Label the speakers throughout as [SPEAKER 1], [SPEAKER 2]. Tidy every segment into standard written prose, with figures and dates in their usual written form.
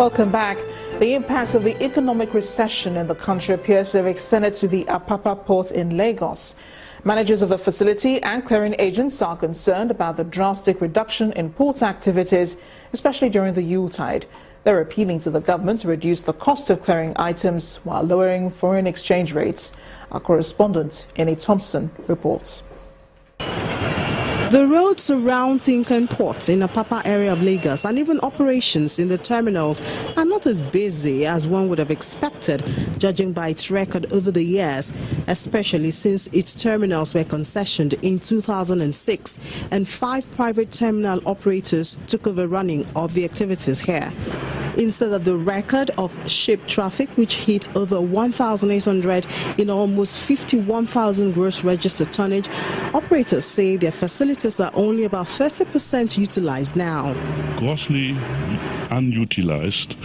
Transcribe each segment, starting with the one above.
[SPEAKER 1] Welcome back. The impact of the economic recession in the country appears to have extended to the Apapa port in Lagos. Managers of the facility and clearing agents are concerned about the drastic reduction in port activities, especially during the Yuletide. They're appealing to the government to reduce the cost of clearing items while lowering foreign exchange rates. Our correspondent, Annie Thompson, reports.
[SPEAKER 2] The roads around Tinkan Port in the Apapa area of Lagos and even operations in the terminals are not as busy as one would have expected, judging by its record over the years, especially since its terminals were concessioned in 2006 and 5 private terminal operators took over running of the activities here. Instead of the record of ship traffic, which hit over 1,800 in almost 51,000 gross registered tonnage, operators say their facilities are only about 30% utilized now.
[SPEAKER 3] Grossly unutilized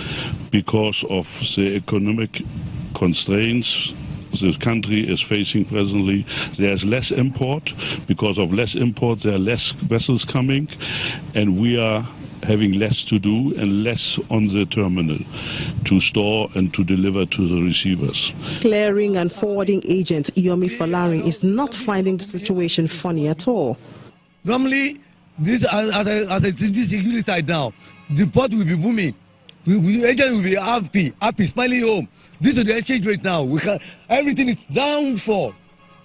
[SPEAKER 3] because of the economic constraints the country is facing presently. There's less import. Because of less import, there are less vessels coming, and we are having less to do and less on the terminal to store and to deliver to the receivers. Clearing
[SPEAKER 2] and forwarding agent Yomi Falarin is not finding the situation funny at all.
[SPEAKER 4] Normally, this as this Yuletide now, the port will be booming. The agent will be happy, smiling home. This is the exchange rate now. Everything is down for.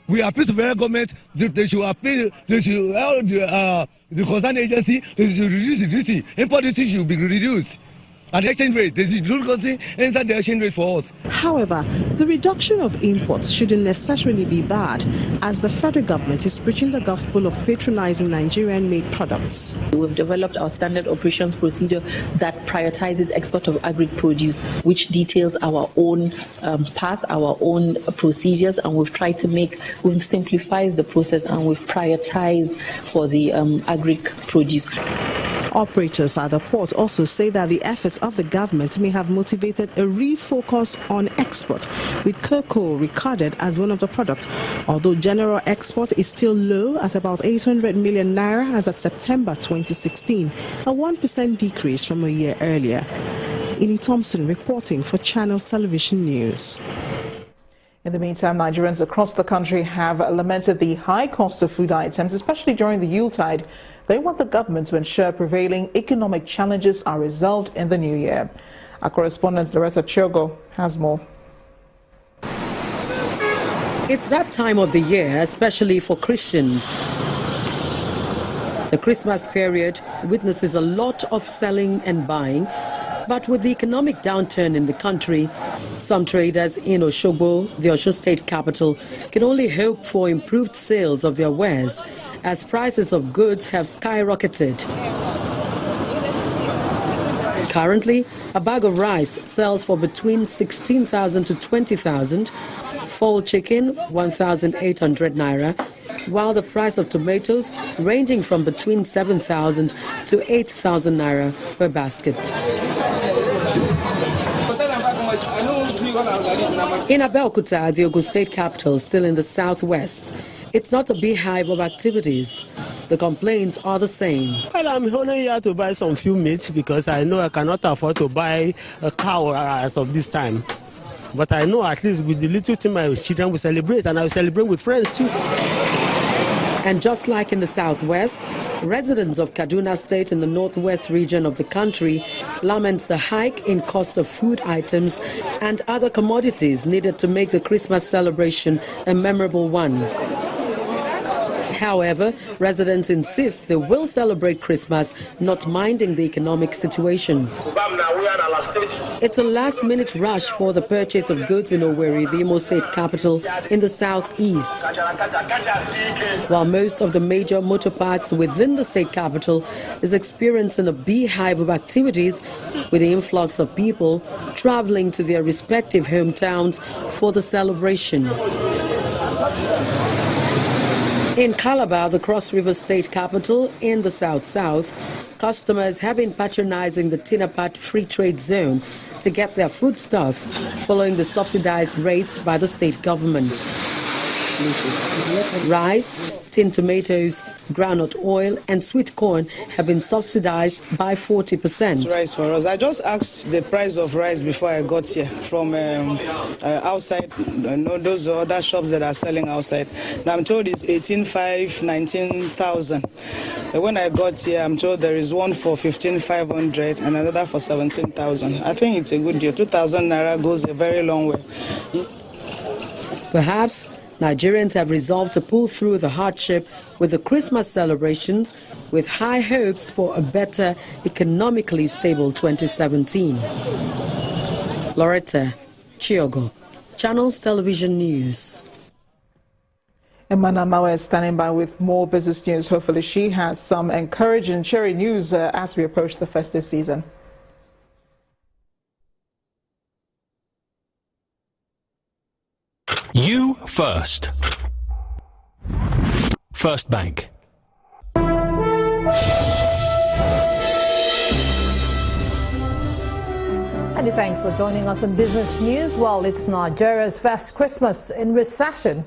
[SPEAKER 4] We appeal to the federal government. They should appeal. They should help the concerned agency. They should reduce the duty. Import duty should be reduced. And the exchange rate, they should do something inside the exchange rate for us.
[SPEAKER 2] However, the reduction of imports shouldn't necessarily be bad, as the federal government is preaching the gospel of patronizing Nigerian-made products.
[SPEAKER 5] We've developed our standard operations procedure that prioritizes export of agri-produce, which details our own path, our own procedures, and we've simplified the process and we've prioritized for the agri-produce.
[SPEAKER 2] Operators at the port also say that the efforts of the government may have motivated a refocus on export, with cocoa recorded as one of the products, although general export is still low at about 800 million naira as of September 2016, a 1% decrease from a year earlier. Annie Thompson reporting for Channels Television News.
[SPEAKER 1] In the meantime, Nigerians across the country have lamented the high cost of food items, especially during the Yuletide. They want the government to ensure prevailing economic challenges are resolved in the new year. Our correspondent Loretta Chiogo has more.
[SPEAKER 6] It's that time of the year, especially for Christians. The Christmas period witnesses a lot of selling and buying, but with the economic downturn in the country, some traders in Osogbo, the Osun State capital, can only hope for improved sales of their wares, as prices of goods have skyrocketed. Currently, a bag of rice sells for between 16,000 to 20,000, fall chicken 1,800 naira, while the price of tomatoes ranging from between 7,000 to 8,000 naira per basket. In Abeokuta, the Ogun State capital, still in the southwest, it's not a beehive of activities. The complaints are the same.
[SPEAKER 7] Well, I'm only here to buy some few meat because I know I cannot afford to buy a cow as of this time. But I know at least with the little thing my children will celebrate, and I will celebrate with friends too.
[SPEAKER 6] And just like in the southwest, residents of Kaduna State in the northwest region of the country lament the hike in cost of food items and other commodities needed to make the Christmas celebration a memorable one. However, residents insist they will celebrate Christmas, not minding the economic situation. It's a last-minute rush for the purchase of goods in Owerri, the Imo State capital, in the southeast. While most of the major motor parks within the state capital is experiencing a beehive of activities, with the influx of people traveling to their respective hometowns for the celebration. In Calabar, the Cross River State capital in the south-south, customers have been patronizing the Tinapat Free Trade Zone to get their foodstuff following the subsidized rates by the state government. Rice, tin tomatoes, groundnut oil and sweet corn have been subsidized by 40%.
[SPEAKER 8] Rice for us. I just asked the price of rice before I got here from outside, those other shops that are selling outside. Now I'm told it's 18,500, 19,000. When I got here, I'm told there is one for 15,500 and another for 17,000. I think it's a good deal. 2,000 naira goes a very long way.
[SPEAKER 6] Perhaps Nigerians have resolved to pull through the hardship with the Christmas celebrations with high hopes for a better, economically stable 2017. Loretta Chiogo, Channels Television News.
[SPEAKER 1] Anambra is standing by with more business news. Hopefully she has some encouraging and cheery news as we approach the festive season.
[SPEAKER 9] You first. First Bank.
[SPEAKER 10] Many thanks for joining us in Business News. Well, it's Nigeria's first Christmas in recession,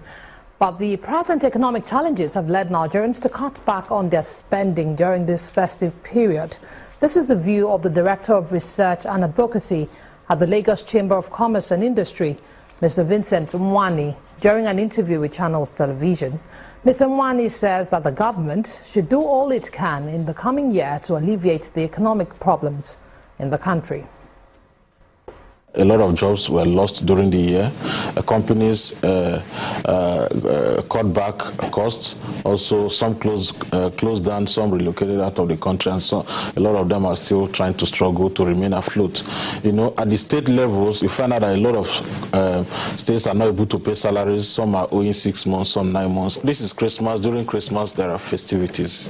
[SPEAKER 10] but the present economic challenges have led Nigerians to cut back on their spending during this festive period. This is the view of the Director of Research and Advocacy at the Lagos Chamber of Commerce and Industry, Mr. Vincent Mwani, during an interview with Channels Television. Mr. Mwani says that the government should do all it can in the coming year to alleviate the economic problems in the country.
[SPEAKER 11] A lot of jobs were lost during the year. Companies cut back costs. Also, some closed down, some relocated out of the country, and so a lot of them are still trying to struggle to remain afloat. You know, at the state levels, we find out that a lot of states are not able to pay salaries. Some are owing 6 months, some 9 months. This is Christmas. During Christmas, there are festivities.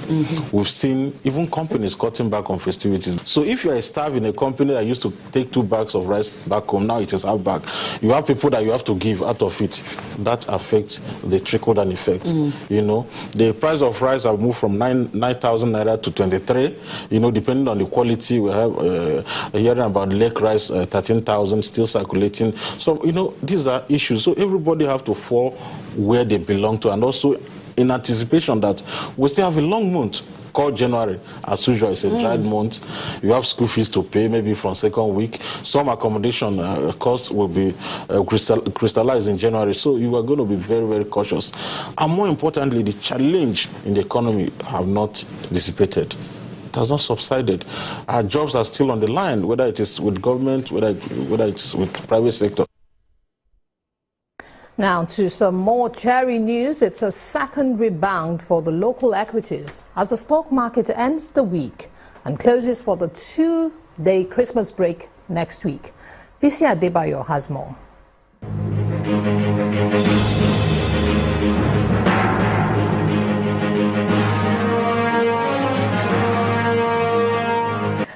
[SPEAKER 11] We've seen even companies cutting back on festivities. So if you're a staff in a company that used to take 2 bags of rice back home, now it is half bag. You have people that you have to give out of it. That affects the trickle-down effect. You know, the price of rice have moved from 9,000 naira to 23. You know, depending on the quality, we have hearing about lake rice 13,000 still circulating. So you know, these are issues. So everybody have to fall where they belong to, and also in anticipation that we still have a long month called January. As usual, it's a dried month. You have school fees to pay, maybe from second week. Some accommodation costs will be crystallized in January. So you are going to be very, very cautious. And more importantly, the challenge in the economy have not dissipated. It has not subsided. Our jobs are still on the line, whether it is with government, whether it's with private sector.
[SPEAKER 10] Now to some more cheery news. It's a second rebound for the local equities as the stock market ends the week and closes for the 2-day Christmas break next week. Bisi Adebayo has more.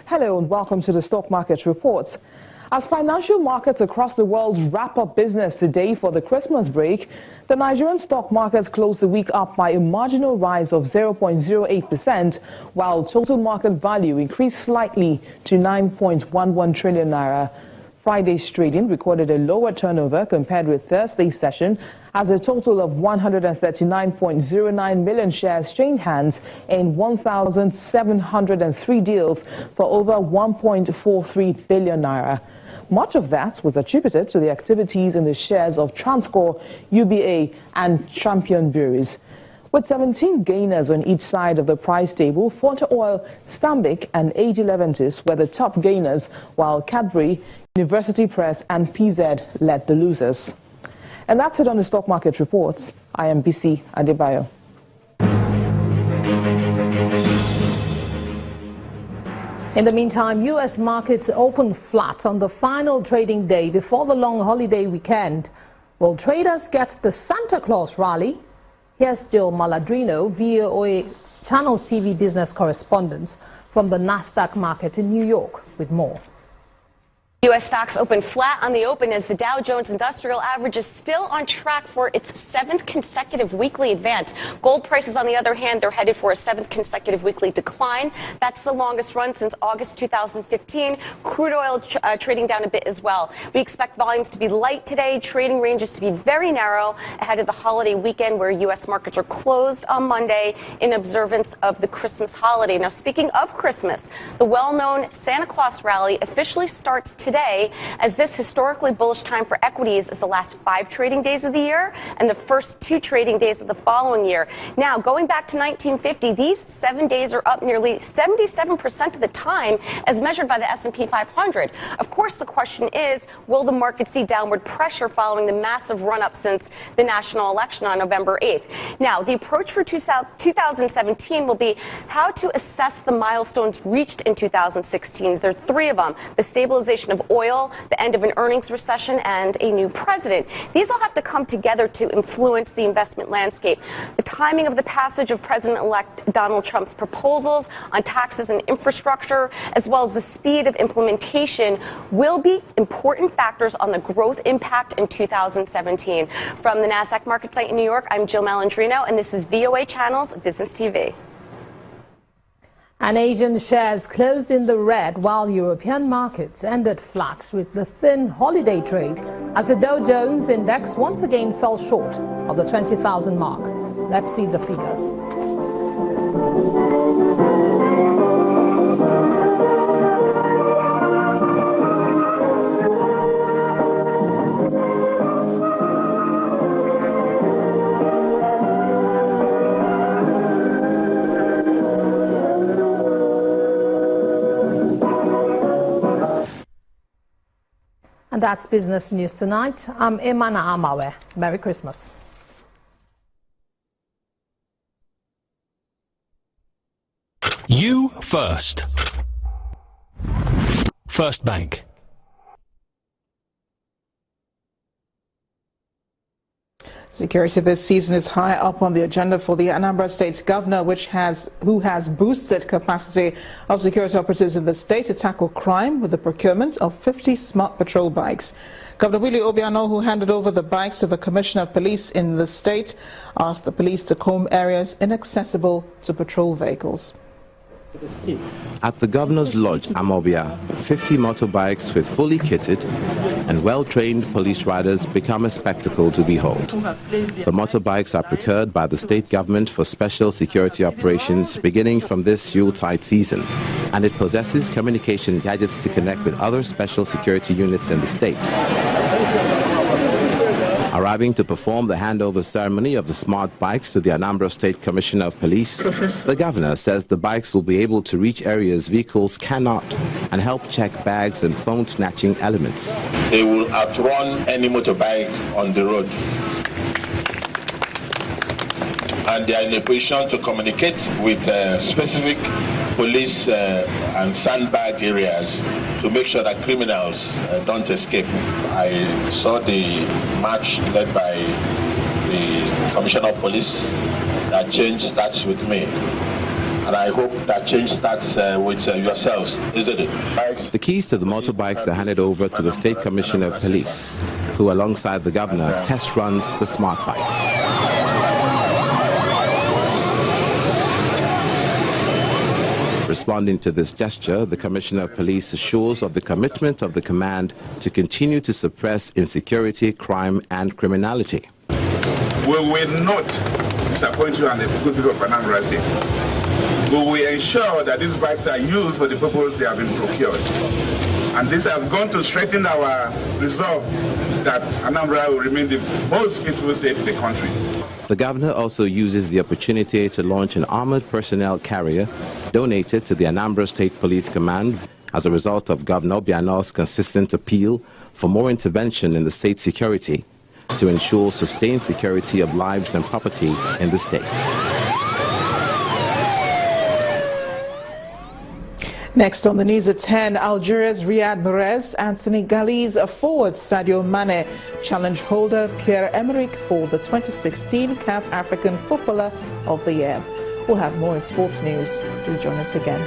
[SPEAKER 12] Hello and welcome to the Stock Market Report. As financial markets across the world wrap up business today for the Christmas break, the Nigerian stock markets closed the week up by a marginal rise of 0.08%, while total market value increased slightly to 9.11 trillion naira. Friday's trading recorded a lower turnover compared with Thursday's session, as a total of 139.09 million shares changed hands in 1,703 deals for over 1.43 billion naira. Much of that was attributed to the activities in the shares of Transcorp, UBA and Champion Breweries. With 17 gainers on each side of the price table, Forte Oil, Stanbic and AG Leventis were the top gainers, while Cadbury, University Press and PZ led the losers. And that's it on the Stock Market Report. I am Bisi Adebayo.
[SPEAKER 10] In the meantime, U.S. markets opened flat on the final trading day before the long holiday weekend. Will traders get the Santa Claus rally? Here's Jill Maladrino, VOA Channels TV business correspondent from the Nasdaq market in New York with more.
[SPEAKER 13] U.S. stocks open flat on the open as the Dow Jones Industrial Average is still on track for its 7th consecutive weekly advance. Gold prices, on the other hand, they're headed for a 7th consecutive weekly decline. That's the longest run since August 2015. Crude oil trading down a bit as well. We expect volumes to be light today, trading ranges to be very narrow ahead of the holiday weekend where U.S. markets are closed on Monday in observance of the Christmas holiday. Now, speaking of Christmas, the well-known Santa Claus rally officially starts today as this historically bullish time for equities is the last 5 trading days of the year and the first 2 trading days of the following year. Now, going back to 1950, these 7 days are up nearly 77% of the time as measured by the S&P 500. Of course, the question is, will the market see downward pressure following the massive run-up since the national election on November 8th? Now, the approach for 2017 will be how to assess the milestones reached in 2016. There are 3 of them: the stabilization of oil, the end of an earnings recession, and a new president. These all have to come together to influence the investment landscape. The timing of the passage of President-elect Donald Trump's proposals on taxes and infrastructure, as well as the speed of implementation, will be important factors on the growth impact in 2017. From the NASDAQ market site in New York, I'm Jill Malandrino, and this is VOA Channel's Business TV.
[SPEAKER 10] And Asian shares closed in the red while European markets ended flat with the thin holiday trade as the Dow Jones index once again fell short of the 20,000 mark. Let's see the figures. And that's Business News Tonight. I'm Imana Amawe. Merry Christmas.
[SPEAKER 9] You first. First Bank.
[SPEAKER 1] Security this season is high up on the agenda for the Anambra State Governor, who has boosted capacity of security operatives in the state to tackle crime with the procurement of 50 smart patrol bikes. Governor Willie Obiano, who handed over the bikes to the Commissioner of Police in the state, asked the police to comb areas inaccessible to patrol vehicles.
[SPEAKER 14] At the Governor's Lodge, Amobia, 50 motorbikes with fully kitted and well-trained police riders become a spectacle to behold. The motorbikes are procured by the state government for special security operations beginning from this Yuletide season, and it possesses communication gadgets to connect with other special security units in the state. Arriving to perform the handover ceremony of the smart bikes to the Anambra State Commissioner of Police, the governor says the bikes will be able to reach areas vehicles cannot and help check bags and phone snatching elements.
[SPEAKER 15] They will outrun any motorbike on the road. And they are in a position to communicate with specific police and sandbag areas to make sure that criminals don't escape. I saw the march led by the Commissioner of Police. That change starts with me. And I hope that change starts with yourselves, isn't it?
[SPEAKER 14] The keys to the motorbikes are handed over to the State Commissioner of Police, who alongside the governor test runs the smart bikes. Responding to this gesture, the Commissioner of Police assures of the commitment of the command to continue to suppress insecurity, crime and criminality.
[SPEAKER 16] We will not disappoint you and the good people of Anambra State. We will ensure that these bikes are used for the purpose they have been procured. And this has gone to strengthen our resolve that Anambra will remain the most peaceful state in the country.
[SPEAKER 14] The governor also uses the opportunity to launch an armored personnel carrier donated to the Anambra State Police Command as a result of Governor Obiano's consistent appeal for more intervention in the state's security to ensure sustained security of lives and property in the state.
[SPEAKER 1] Next on the news at 10, Algeria's Riyad Mahrez and Senegalese forward Sadio Mane challenge holder Pierre-Emerick for the 2016 CAF African Footballer of the Year. We'll have more in sports news. Please join us again.